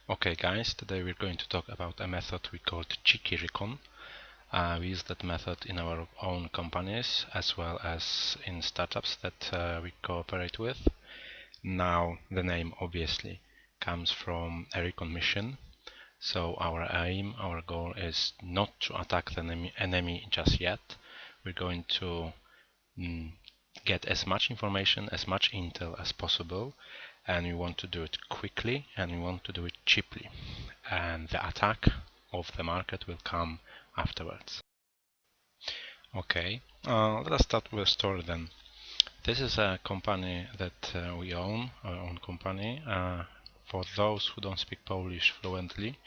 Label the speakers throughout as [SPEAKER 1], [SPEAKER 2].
[SPEAKER 1] Okay guys, today we're going to talk about a method we called Cheeky Recon. We use that method in our own companies as well as in startups that we cooperate with. Now the name obviously comes from a recon mission. So our aim, our goal is not to attack the enemy just yet. We're going to get as much information, as much intel as possible, and we want to do it quickly and we want to do it cheaply, and the attack of the market will come afterwards. Okay, let us start with a story then. This is a company that we own, our own company. For those who don't speak Polish fluently,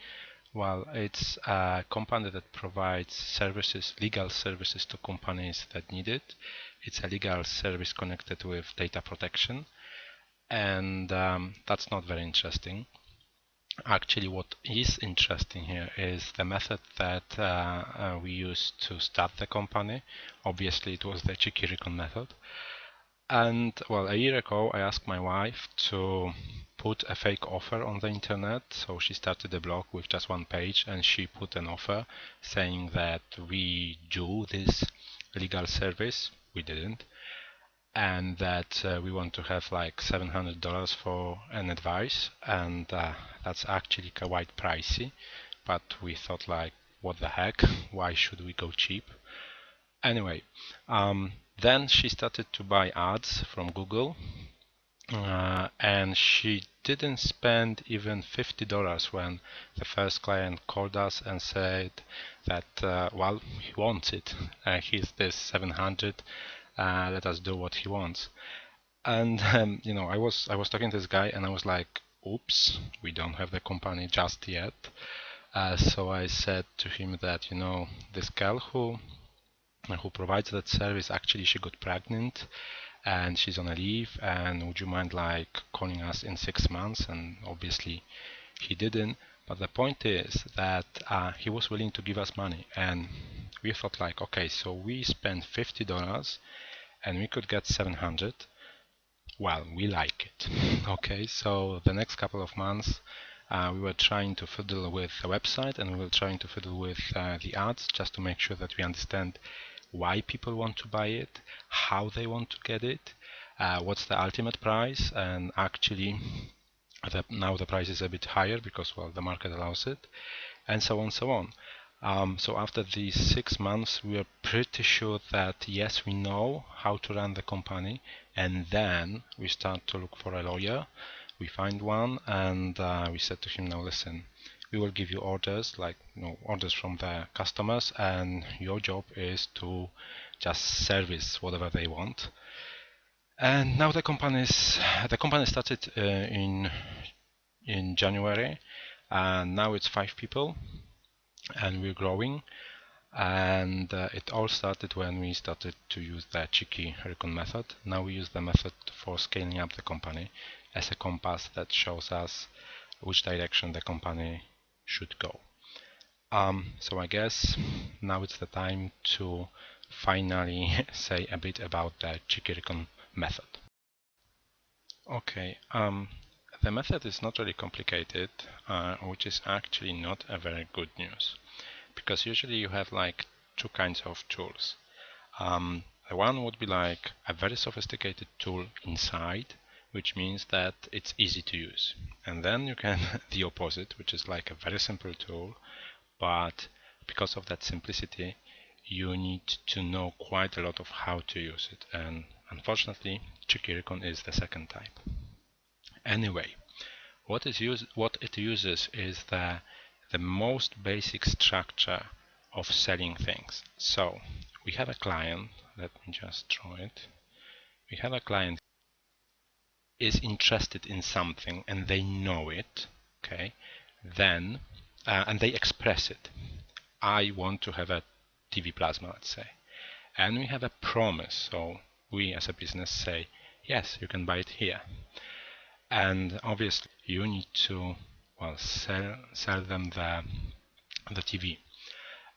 [SPEAKER 1] well, it's a company that provides services, legal services to companies that need it. It's a legal service connected with data protection, and that's not very interesting. Actually, what is interesting here is the method that we used to start the company. Obviously, it was the Cheeky Recon method. And well, a year ago, I asked my wife to put a fake offer on the internet. So she started a blog with just one page and she put an offer saying that we do this legal service. We didn't. And that we want to have like $700 for an advice. And that's actually quite pricey. But we thought like, what the heck? Why should we go cheap? Anyway, then she started to buy ads from Google, and she didn't spend even $50 when the first client called us and said that, well, he wants it. He's this 700. Let us do what he wants. And you know, I was talking to this guy, and I was like, "Oops, we don't have the company just yet." So I said to him that, you know, this girl who provides that service, actually she got pregnant and she's on a leave, and would you mind like calling us in 6 months? And obviously he didn't, but the point is that he was willing to give us money, and we thought like, okay, so we spent $50 and we could get 700. Well, we like it. Okay, so the next couple of months we were trying to fiddle with the website, and we were trying to fiddle with the ads just to make sure that we understand why people want to buy it, how they want to get it, what's the ultimate price, and actually now the price is a bit higher because, well, the market allows it, and so on, so on. So after these 6 months, we are pretty sure that yes, we know how to run the company, and then we start to look for a lawyer. We find one, and we said to him, now listen, we will give you orders, like, you know, orders from the customers, and your job is to just service whatever they want. And now the company started in January, and now it's 5 people, and we're growing. And it all started when we started to use the Cheeky Recon method. Now we use the method for scaling up the company as a compass that shows us which direction the company should go. So I guess now it's the time to finally say a bit about the Cheeky Recon method. Okay, the method is not really complicated, which is actually not a very good news, because usually you have like 2 kinds of tools. One would be like a very sophisticated tool inside, which means that it's easy to use. And then you can the opposite, which is like a very simple tool, but because of that simplicity, you need to know quite a lot of how to use it. And unfortunately, Cheeky Recon is the second type. Anyway, what it uses is the most basic structure of selling things. So we have a client, let me just draw it. We have a client is interested in something and they know it, okay, then and they express it. I want to have a TV plasma, let's say, and we have a promise. So we as a business say, yes, you can buy it here. And obviously you need to, well, sell them the TV.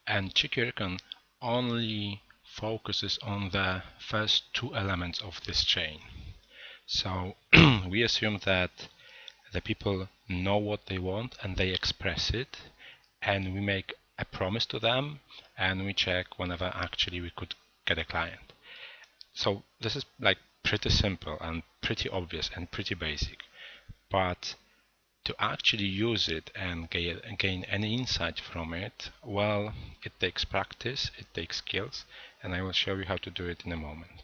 [SPEAKER 1] And Cheeky Recon only focuses on the first 2 elements of this chain. So we assume that the people know what they want and they express it, and we make a promise to them, and we check whenever actually we could get a client. So this is like pretty simple and pretty obvious and pretty basic, but to actually use it and gain any insight from it, well, it takes practice, it takes skills, and I will show you how to do it in a moment.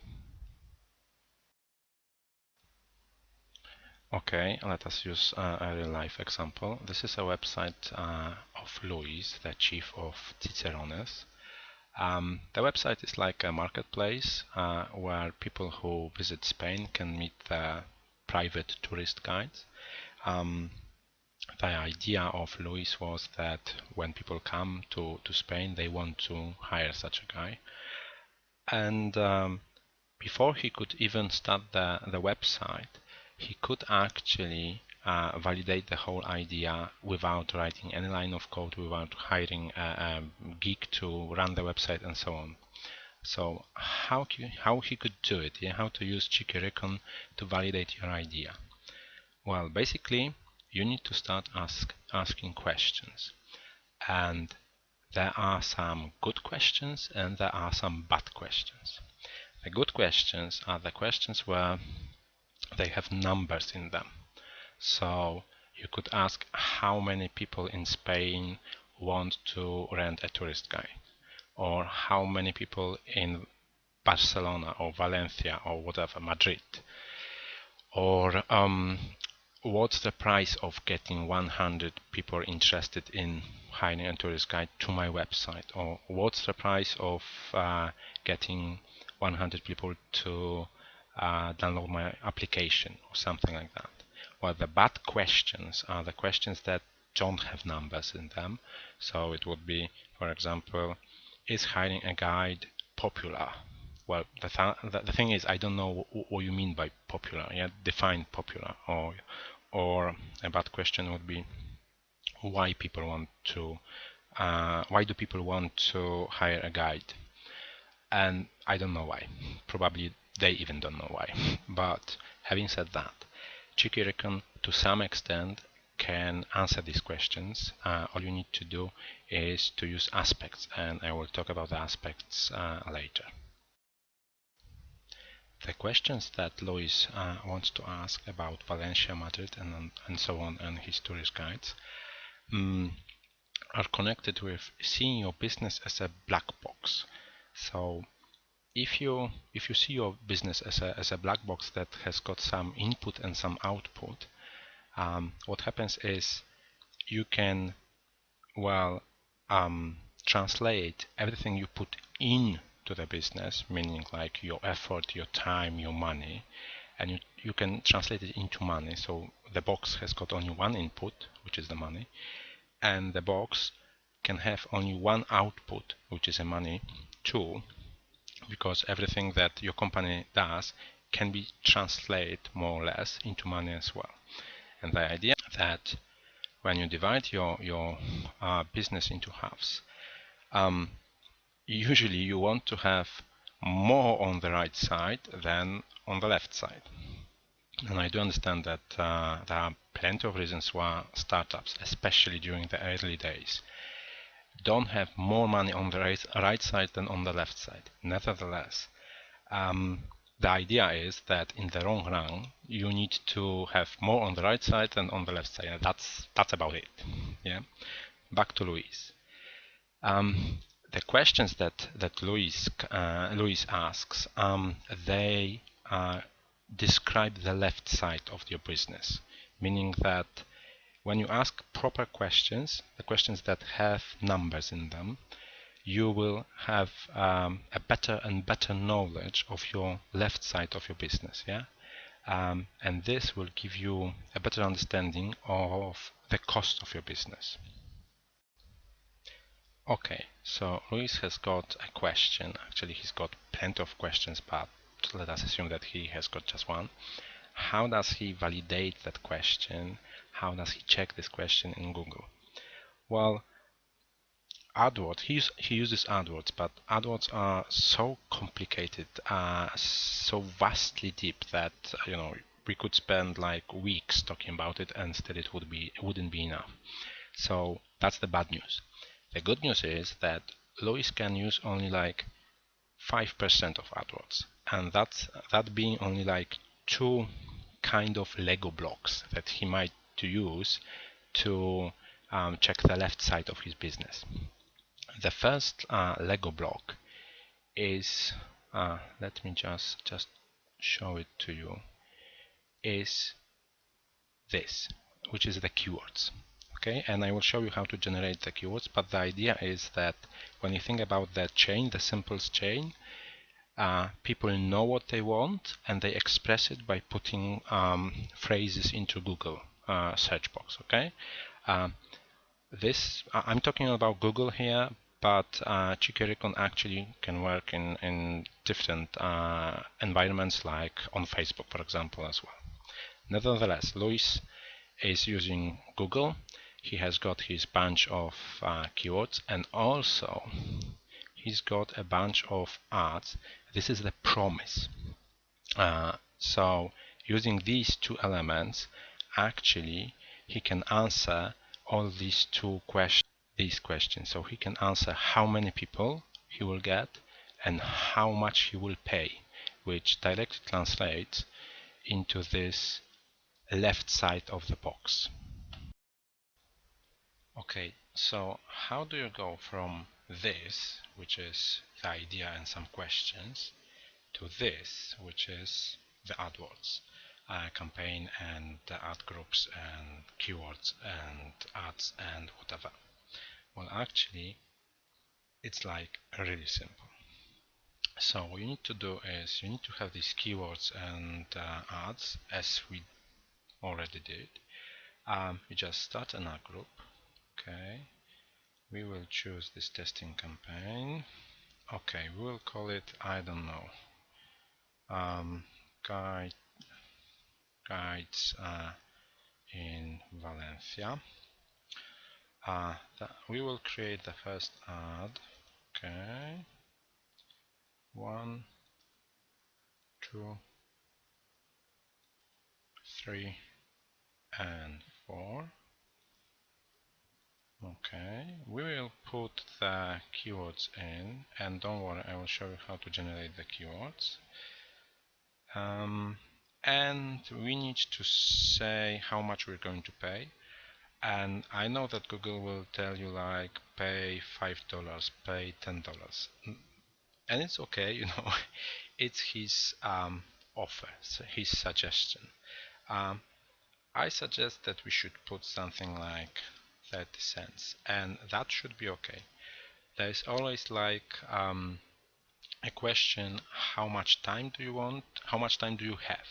[SPEAKER 1] Okay, let us use a real-life example. This is a website of Luis, the chief of Cicerones. The website is like a marketplace where people who visit Spain can meet the private tourist guides. The idea of Luis was that when people come to Spain, they want to hire such a guy. And before he could even start the website, he could actually validate the whole idea without writing any line of code, without hiring a geek to run the website and so on. So how he could do it, yeah? How to use Cheeky Recon to validate your idea? Well, basically, you need to start asking questions. And there are some good questions and there are some bad questions. The good questions are the questions where they have numbers in them. So you could ask how many people in Spain want to rent a tourist guide, or how many people in Barcelona or Valencia or whatever, Madrid, or what's the price of getting 100 people interested in hiring a tourist guide to my website, or what's the price of getting 100 people to download my application, or something like that. Well, the bad questions are the questions that don't have numbers in them. So it would be, for example, is hiring a guide popular? Well, the thing is, I don't know what you mean by popular. Yeah, define popular. Or a bad question would be, why people want to, why do people want to hire a guide? And I don't know why. Probably they even don't know why. But having said that, Cheeky Recon to some extent can answer these questions. All you need to do is to use aspects, and I will talk about the aspects later. The questions that Luis wants to ask about Valencia, Madrid, and so on, and his tourist guides, are connected with seeing your business as a black box. So if you see your business as a black box that has got some input and some output, what happens is you can, well, translate everything you put in to the business, meaning like your effort, your time, your money, and you can translate it into money. So the box has got only one input, which is the money, and the box can have only one output, which is a money too, because everything that your company does can be translated more or less into money as well. And the idea that when you divide your business into halves, usually you want to have more on the right side than on the left side. And I do understand that there are plenty of reasons why startups, especially during the early days, don't have more money on the right side than on the left side. Nevertheless, the idea is that in the long run, you need to have more on the right side than on the left side. And that's about it. Yeah. Back to Luis. The questions that Luis asks, they describe the left side of your business, meaning that when you ask proper questions, the questions that have numbers in them, you will have a better and better knowledge of your left side of your business. Yeah, and this will give you a better understanding of the cost of your business. Okay, so Luis has got a question. Actually, he's got plenty of questions, but let us assume that he has got just one. How does he validate that question? How does he check this question in Google? Well, AdWords, he uses AdWords, but AdWords are so complicated, so vastly deep that we could spend like weeks talking about it and still it wouldn't be enough. So that's the bad news. The good news is that Luis can use only like 5% of AdWords, and that being only like two kind of Lego blocks that he might to use to check the left side of his business. The first Lego block is, let me just show it to you, is this, which is the keywords. Okay, and I will show you how to generate the keywords, but the idea is that when you think about that chain, the simplest chain, people know what they want and they express it by putting phrases into Google search box. Okay, I'm talking about Google here, but Cheeky Recon actually can work in different environments, like on Facebook, for example, as well. Nevertheless, Luis is using Google. He has got his bunch of keywords, and also he's got a bunch of ads. This is the promise. So using these two elements, actually he can answer all these questions. So he can answer how many people he will get and how much he will pay, which directly translates into this left side of the box. Okay, so how do you go from this, which is the idea and some questions, to this, which is the AdWords campaign and the ad groups and keywords and ads and whatever? Well, actually, it's like really simple. So what you need to do is you need to have these keywords and ads, as we already did. You just start an ad group. Okay, we will choose this testing campaign. Okay, we will call it, I don't know, guides in Valencia. We will create the first ad. Okay, 1, 2, 3, and 4. Okay, we will put the keywords in, and don't worry, I will show you how to generate the keywords. And we need to say how much we're going to pay. And I know that Google will tell you like pay $5, pay $10, and it's okay, you know, it's his offer, his suggestion. I suggest that we should put something like 30 cents, and that should be okay. There is always like a question: how much time do you want? How much time do you have?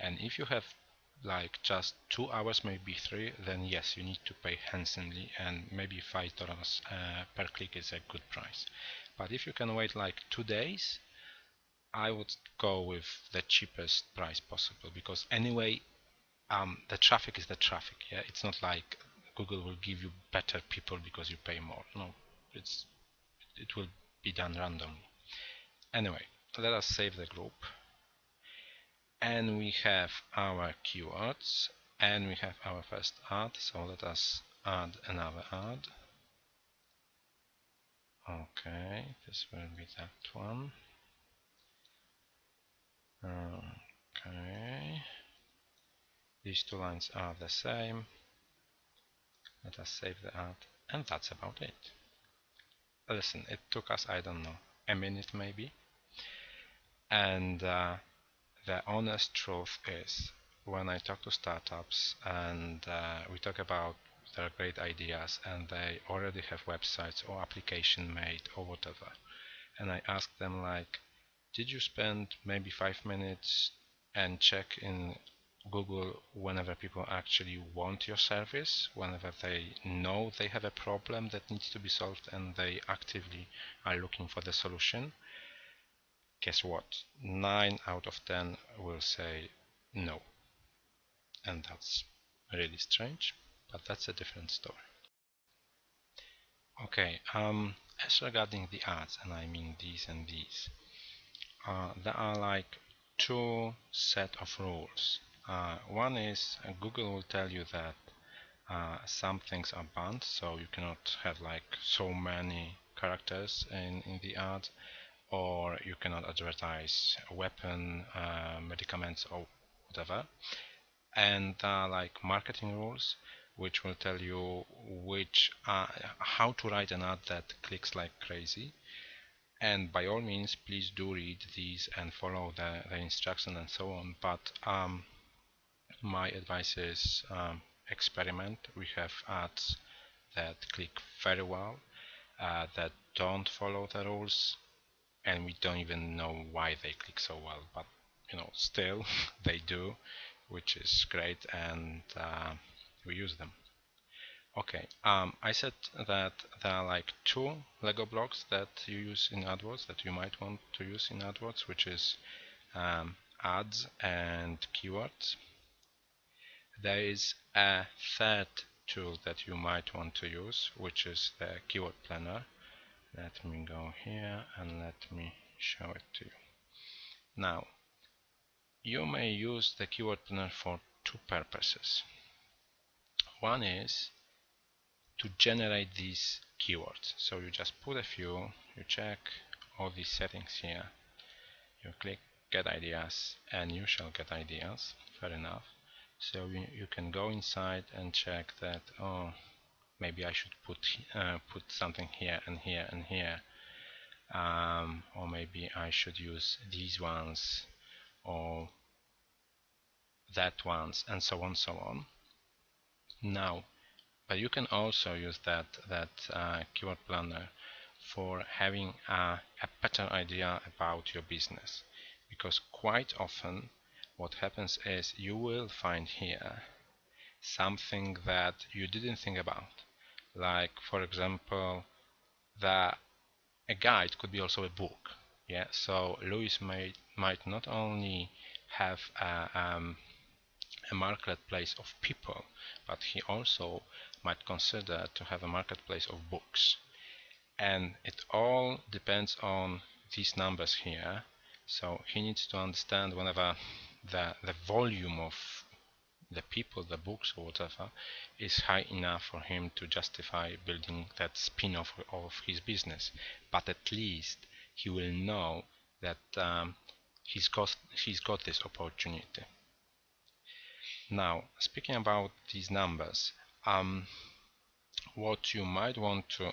[SPEAKER 1] And if you have like just 2 hours, maybe 3, then yes, you need to pay handsomely, and maybe $5 per click is a good price. But if you can wait like 2 days, I would go with the cheapest price possible, because anyway, the traffic is the traffic. Yeah, it's not like Google will give you better people because you pay more. No, it will be done randomly. Anyway, let us save the group. And we have our keywords, and we have our first ad. So let us add another ad. Okay, this will be that one. Okay, these two lines are the same. Let us save the ad, and that's about it. Listen, it took us, I don't know, a minute maybe. And the honest truth is, when I talk to startups and we talk about their great ideas and they already have websites or application made or whatever, and I ask them like, did you spend maybe 5 minutes and check in Google whenever people actually want your service, whenever they know they have a problem that needs to be solved and they actively are looking for the solution? Guess what? 9 out of 10 will say no. And that's really strange, but that's a different story. Okay, as regarding the ads, and I mean these and these, there are like two set of rules One is Google will tell you that some things are banned, so you cannot have like so many characters in the ad, or you cannot advertise a weapon, medicaments, or whatever. And like marketing rules, which will tell you which how to write an ad that clicks like crazy. And by all means, please do read these and follow the instructions and so on. But my advice is experiment. We have ads that click very well, that don't follow the rules, and we don't even know why they click so well, but still they do, which is great, and we use them. Okay, I said that there are like two Lego blocks that you use in AdWords, that you might want to use in AdWords, which is ads and keywords. There is a third tool that you might want to use, which is the keyword planner. Let me go here and let me show it to you. Now, you may use the keyword planner for two purposes. One is to generate these keywords. So you just put a few, you check all these settings here, you click get ideas, and you shall get ideas. Fair enough. So you can go inside and check that, oh, maybe I should put something here and here and here, or maybe I should use these ones or that ones, and so on, so on. Now, but you can also use that keyword planner for having a better idea about your business, because quite often what happens is you will find here something that you didn't think about. Like, for example, a guide could be also a book. Yeah, so Lewis might not only have a marketplace of people, but he also might consider to have a marketplace of books. And it all depends on these numbers here. So he needs to understand whenever the volume of the people, the books or whatever is high enough for him to justify building that spin-off of his business. But at least he will know that he's got this opportunity. Now, speaking about these numbers, what you might want to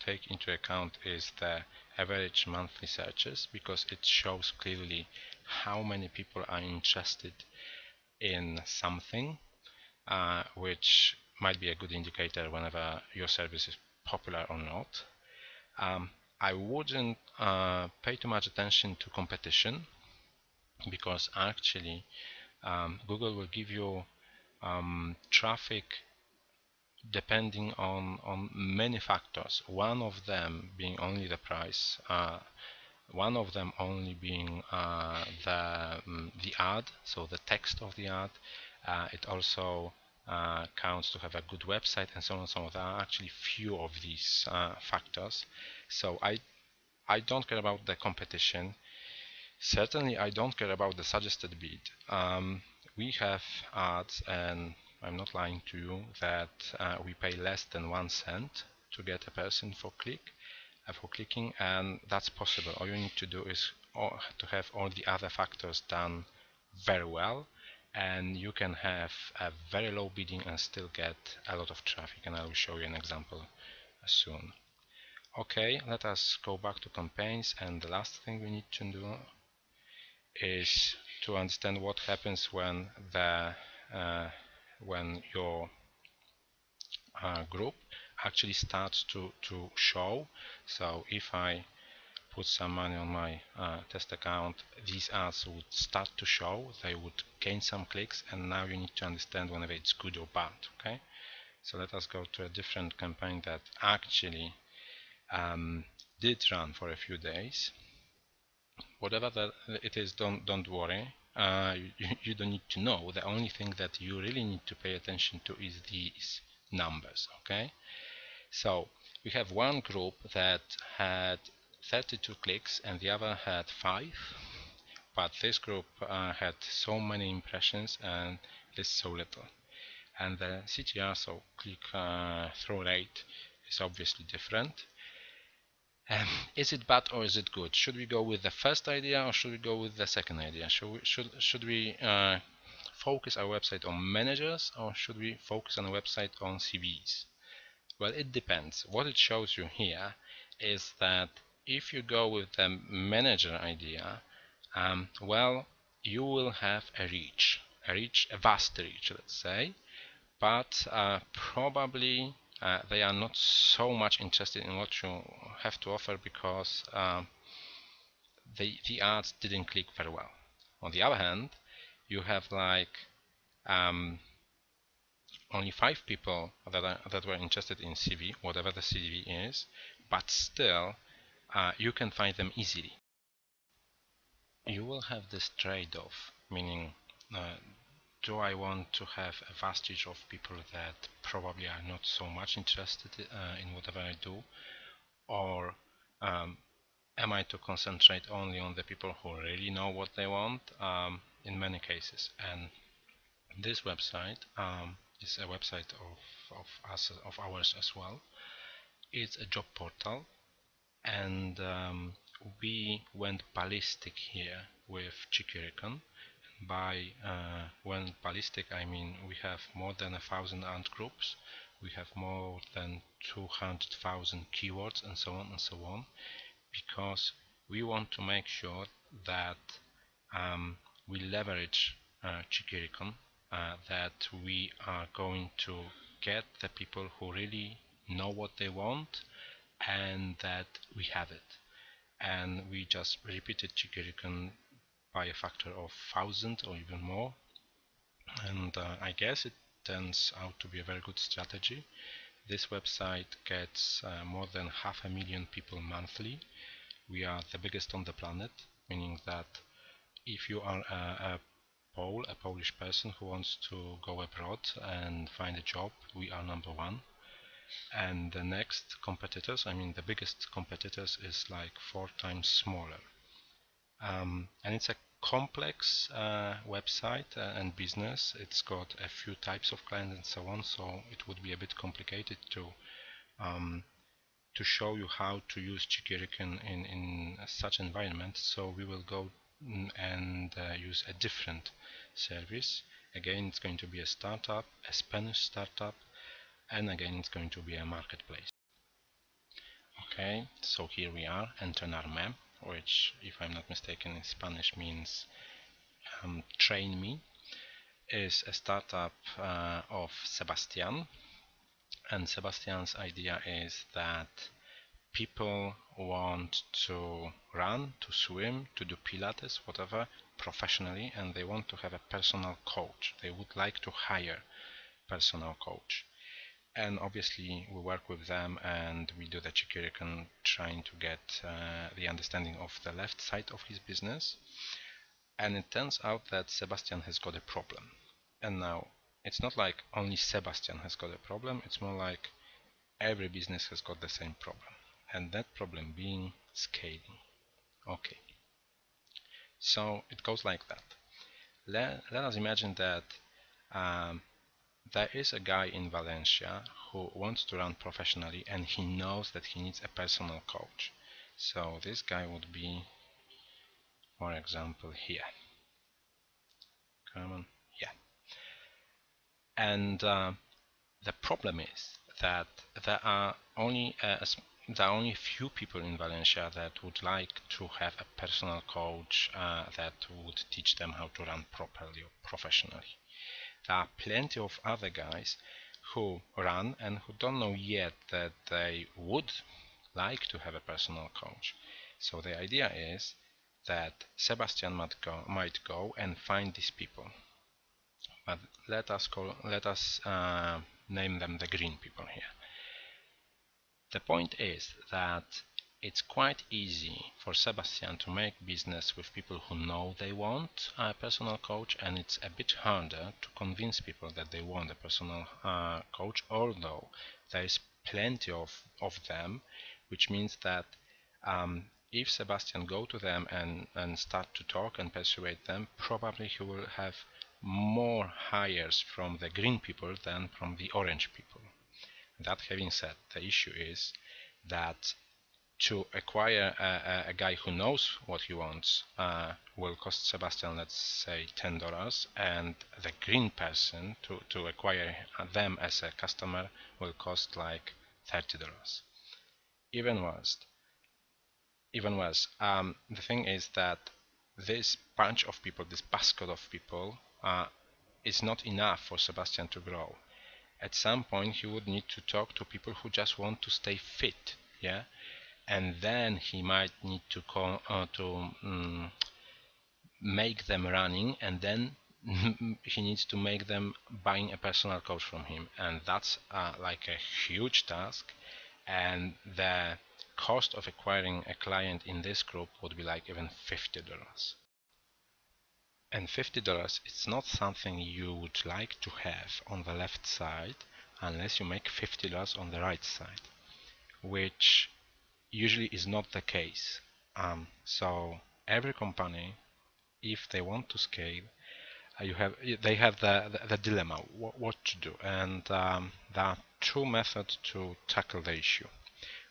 [SPEAKER 1] take into account is the average monthly searches, because it shows clearly how many people are interested in something, which might be a good indicator whenever your service is popular or not. I wouldn't pay too much attention to competition, because actually Google will give you traffic depending on many factors. One of them being only the price, one of them only being the ad, so the text of the ad. It also counts to have a good website, and so on and so on. There are actually few of these factors. So I don't care about the competition. Certainly I don't care about the suggested bid. We have ads, and I'm not lying to you, that we pay less than 1 cent to get a person for clicking, and that's possible. All you need to do is to have all the other factors done very well, and you can have a very low bidding and still get a lot of traffic, and I will show you an example soon. Okay, let us go back to campaigns, and the last thing we need to do is to understand what happens when your group actually starts to show. So if I put some money on my test account, these ads would start to show, they would gain some clicks, and now you need to understand whether it's good or bad. Okay, so let us go to a different campaign that actually did run for a few days. Whatever that it is, don't worry. You don't need to know. The only thing that you really need to pay attention to is these numbers. Okay, so we have one group that had 32 clicks and the other had 5. but this group had so many impressions and is so little. And the CTR, so click-through rate, is obviously different. Is it bad or is it good? Should we go with the first idea or should we go with the second idea? Should we focus our website on managers or should we focus on a website on CVs? Well, it depends. What it shows you here is that if you go with the manager idea, well, you will have a vast reach, let's say, but probably they are not so much interested in what you have to offer because the ads didn't click very well. On the other hand, you have like only 5 people that were interested in CV, whatever the CV is, but still you can find them easily. You will have this trade-off, meaning do I want to have a vast reach of people that probably are not so much interested in whatever I do, or am I to concentrate only on the people who really know what they want in many cases? And this website is a website of ours as well. It's a job portal, and we went ballistic here with Cheeky Recon. By when ballistic, I mean we have more than 1,000 ant groups, we have more than 200,000 keywords, and so on and so on, because we want to make sure that we leverage Cheeky Recon, that we are going to get the people who really know what they want and that we have it. And we just repeated Cheeky Recon by a factor of 1,000 or even more, and I guess it turns out to be a very good strategy. This website gets more than 500,000 people monthly. We are the biggest on the planet, meaning that if you are a Polish person who wants to go abroad and find a job, we are #1. And the next competitors, I mean the biggest competitors, is like 4 times smaller. And it's a complex website and business. It's got a few types of clients and so on, so it would be a bit complicated to show you how to use Cheeky Recon in such environment. So we will go and use a different service. Again, it's going to be a startup, a Spanish startup, and again it's going to be a marketplace. Okay, so here we are, entrenarme, which, if I'm not mistaken, in Spanish means train me, is a startup of Sebastian. And Sebastian's idea is that people want to run, to swim, to do Pilates, whatever, professionally, and they want to have a personal coach. They would like to hire a personal coach. And obviously we work with them and we do the Cheeky Recon, trying to get the understanding of the left side of his business. And it turns out that Sebastian has got a problem. And now it's not like only Sebastian has got a problem, it's more like every business has got the same problem. And that problem being scaling. Okay. So it goes like that. Let us imagine that there is a guy in Valencia who wants to run professionally and he knows that he needs a personal coach. So this guy would be, for example, here. Come on, yeah. And the problem is that there are only few people in Valencia that would like to have a personal coach that would teach them how to run properly or professionally. There are plenty of other guys who run and who don't know yet that they would like to have a personal coach. So the idea is that Sebastian might go and find these people. But let us name them the green people here. The point is that it's quite easy for Sebastian to make business with people who know they want a personal coach, and it's a bit harder to convince people that they want a personal coach, although there is plenty of them, which means that if Sebastian go to them and start to talk and persuade them, probably he will have more hires from the green people than from the orange people. That having said, the issue is that to acquire a guy who knows what he wants will cost Sebastian, let's say, $10, and the green person to acquire them as a customer will cost like $30. Even worse, the thing is that this bunch of people, this basket of people, is not enough for Sebastian to grow. At some point, he would need to talk to people who just want to stay fit, yeah, and then he might need to make them running, and then he needs to make them buying a personal coach from him, and that's like a huge task, and the cost of acquiring a client in this group would be like even $50. And $50 is not something you would like to have on the left side unless you make $50 on the right side, which usually is not the case. So every company, if they want to scale, they have the dilemma what to do, and there are two methods to tackle the issue.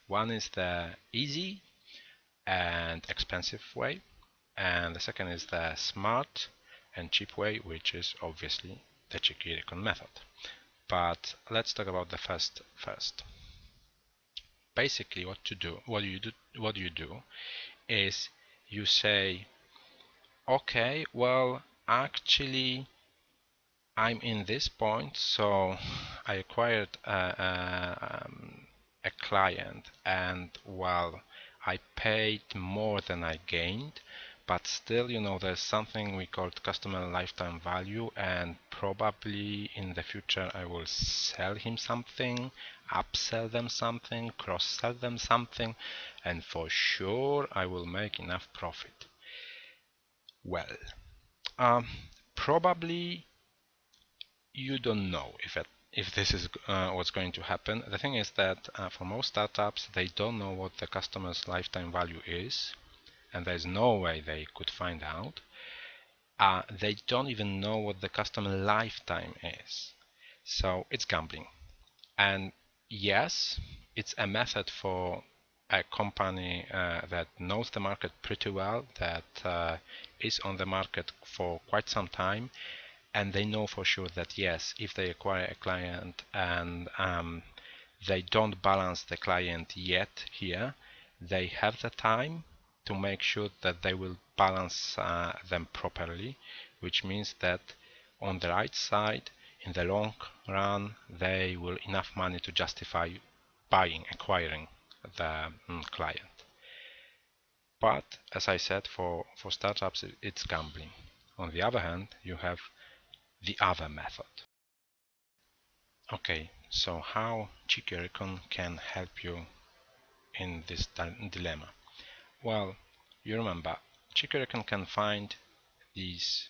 [SPEAKER 1] One is the easy and expensive way, and the second is the smart and cheap way, which is obviously the Cheeky Recon method. But let's talk about the first. Basically, what you do is you say, okay, well, actually, I'm in this point, so I acquired a client, and well, I paid more than I gained, but still, there's something we call customer lifetime value, and probably in the future I will sell him something, upsell them something, cross-sell them something, and for sure I will make enough profit. Well, probably you don't know if this is what's going to happen. The thing is that for most startups, they don't know what the customer's lifetime value is, and there's no way they could find out. They don't even know what the customer lifetime is. So it's gambling. And yes, it's a method for a company that knows the market pretty well, that is on the market for quite some time, and they know for sure that yes, if they acquire a client and they don't balance the client yet here, they have the time to make sure that they will balance them properly, which means that on the right side, in the long run, they will enough money to justify acquiring the client. But as I said, for startups, it's gambling. On the other hand, you have the other method. Okay, so how Cheeky Recon can help you in this dilemma? Well, you remember, Cheeky Recon can find these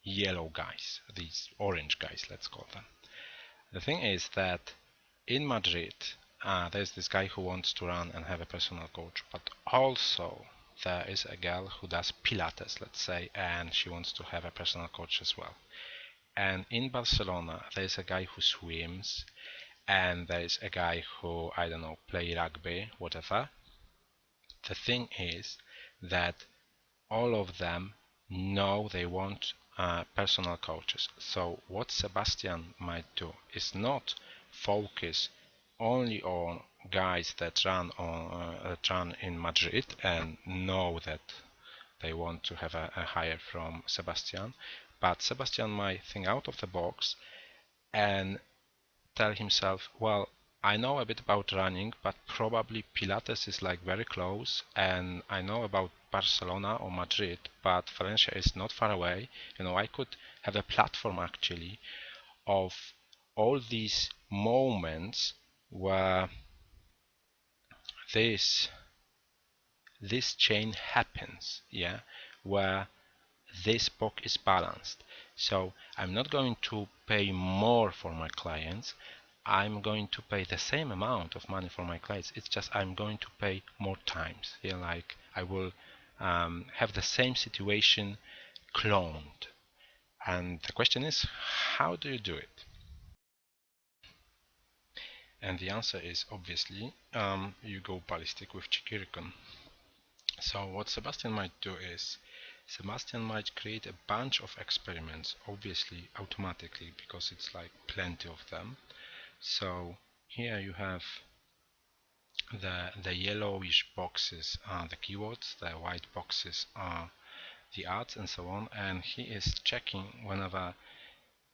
[SPEAKER 1] yellow guys, these orange guys, let's call them. The thing is that in Madrid, there's this guy who wants to run and have a personal coach, but also there is a girl who does Pilates, let's say, and she wants to have a personal coach as well. And in Barcelona, there's a guy who swims, and there's a guy who, I don't know, play rugby, whatever. The thing is that all of them know they want personal coaches. So what Sebastian might do is not focus only on guys that run in Madrid and know that they want to have a hire from Sebastian, but Sebastian might think out of the box and tell himself, well, I know a bit about running, but probably Pilates is like very close, and I know about Barcelona or Madrid, but Valencia is not far away. I could have a platform actually of all these moments where this chain happens, yeah, where this book is balanced. So I'm not going to pay more for my clients. I'm going to pay the same amount of money for my clients. It's just I'm going to pay more times. Yeah, like I will have the same situation cloned. And the question is, how do you do it? And the answer is obviously you go ballistic with Cheeky Recon. So what Sebastian might do is Sebastian might create a bunch of experiments, obviously automatically, because it's like plenty of them. So here you have the yellowish boxes are the keywords, the white boxes are the ads and so on, and he is checking whenever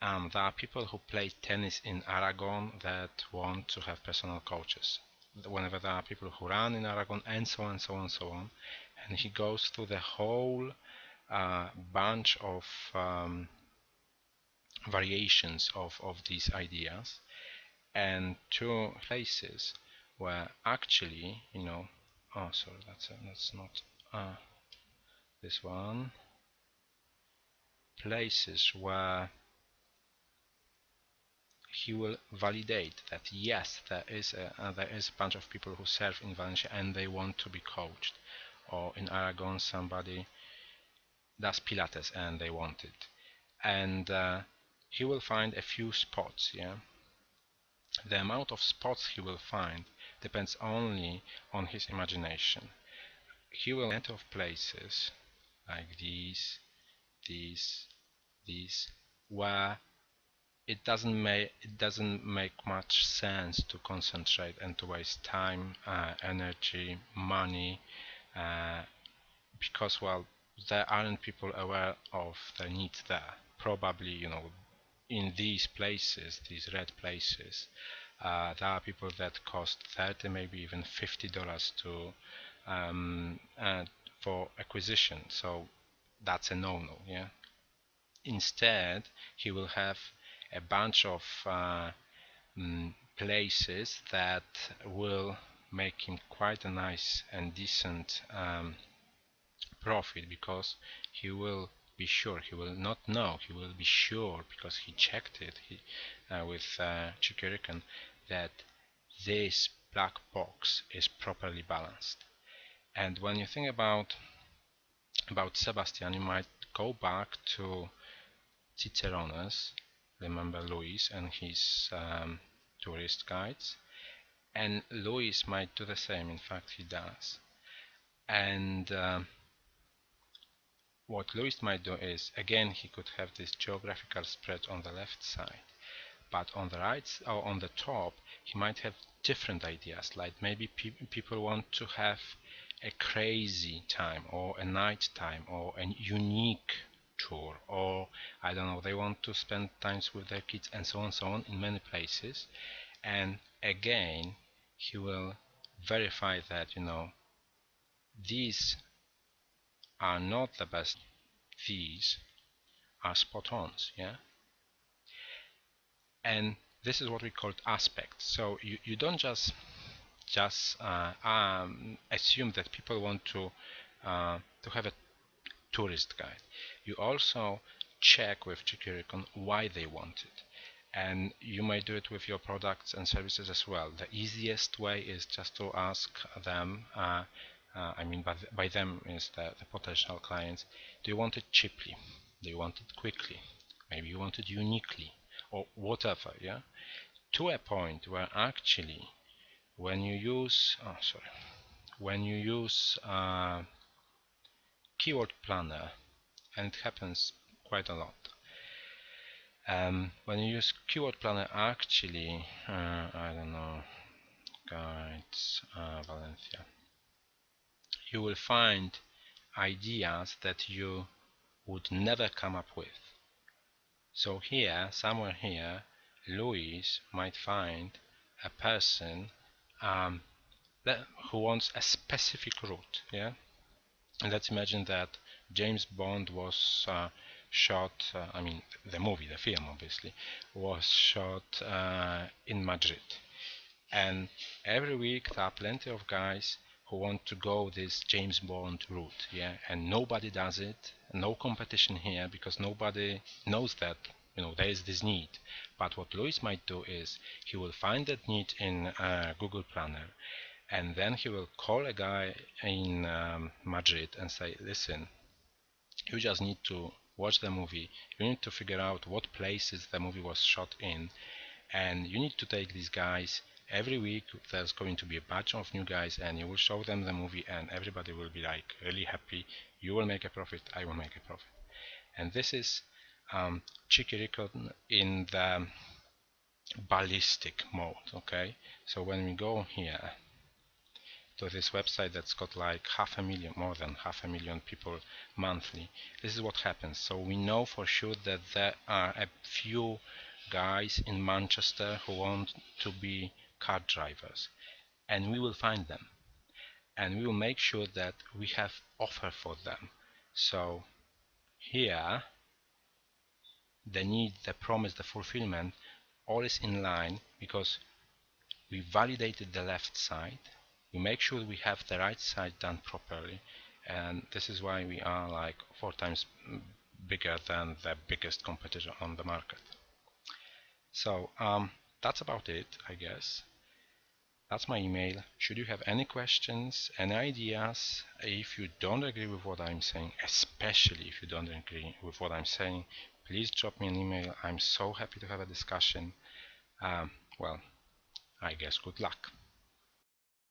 [SPEAKER 1] there are people who play tennis in Aragon that want to have personal coaches. Whenever there are people who run in Aragon and so on and so on and so on, and he goes through the whole bunch of variations of these ideas, and two places where actually, oh sorry, that's not this one. Places where he will validate that yes, there is a bunch of people who serve in Valencia and they want to be coached, or in Aragon somebody does Pilates and they want it, and he will find a few spots. Yeah, the amount of spots he will find depends only on his imagination. He will enter of places like these, where it doesn't make much sense to concentrate and to waste time, energy, money, because well, there aren't people aware of the needs there. Probably, in these places, these red places, there are people that cost 30, maybe even $50 to for acquisition. So that's a no-no. Yeah. Instead, he will have a bunch of places that will make him quite a nice and decent profit, because he will be sure, he will not know, he will be sure because he checked it with Cheeky Recon, that this black box is properly balanced. And when you think about Sebastian, you might go back to Cicerones, remember Luis and his tourist guides, and Luis might do the same. In fact, he does. And what Luis might do is, again, he could have this geographical spread on the left side, but on the right or on the top, he might have different ideas, like maybe people want to have a crazy time or a night time or a unique tour, or I don't know, they want to spend times with their kids and so on and so on in many places. And again, he will verify that these are not the best, these are spot-ons. Yeah, and this is what we call aspects. So you don't just assume that people want to have a tourist guide. You also check with Cheeky Recon why they want it, and you may do it with your products and services as well. The easiest way is just to ask them, I mean by them is the potential clients, do you want it cheaply? Do you want it quickly? Maybe you want it uniquely, or whatever. Yeah, to a point where actually when you use keyword planner, and it happens quite a lot, when you use keyword planner, actually I don't know, guides Valencia, you will find ideas that you would never come up with. So here, somewhere here, Luis might find a person who wants a specific route. Yeah, and let's imagine that James Bond was shot, I mean the movie, the film obviously, was shot in Madrid, and every week there are plenty of guys who want to go this James Bond route. Yeah, and nobody does it, no competition here, because nobody knows that there is this need. But what Luis might do is he will find that need in Google Planner, and then he will call a guy in Madrid and say, listen, you just need to watch the movie, you need to figure out what places the movie was shot in, and you need to take these guys every week. There's going to be a batch of new guys, and you will show them the movie, and everybody will be like really happy. You will make a profit, I will make a profit. And this is Cheeky Recon in the ballistic mode. Okay, so when we go here to this website that's got like more than half a million people monthly, this is what happens. So we know for sure that there are a few guys in Manchester who want to be car drivers, and we will find them, and we will make sure that we have offer for them. So here the need, the promise, the fulfillment, all is in line, because we validated the left side, we make sure we have the right side done properly, and this is why we are like 4 times bigger than the biggest competitor on the market. So that's about it, I guess. That's my email. Should you have any questions, any ideas, if you don't agree with what I'm saying, especially if you don't agree with what I'm saying, please drop me an email. I'm so happy to have a discussion. Well, I guess good luck.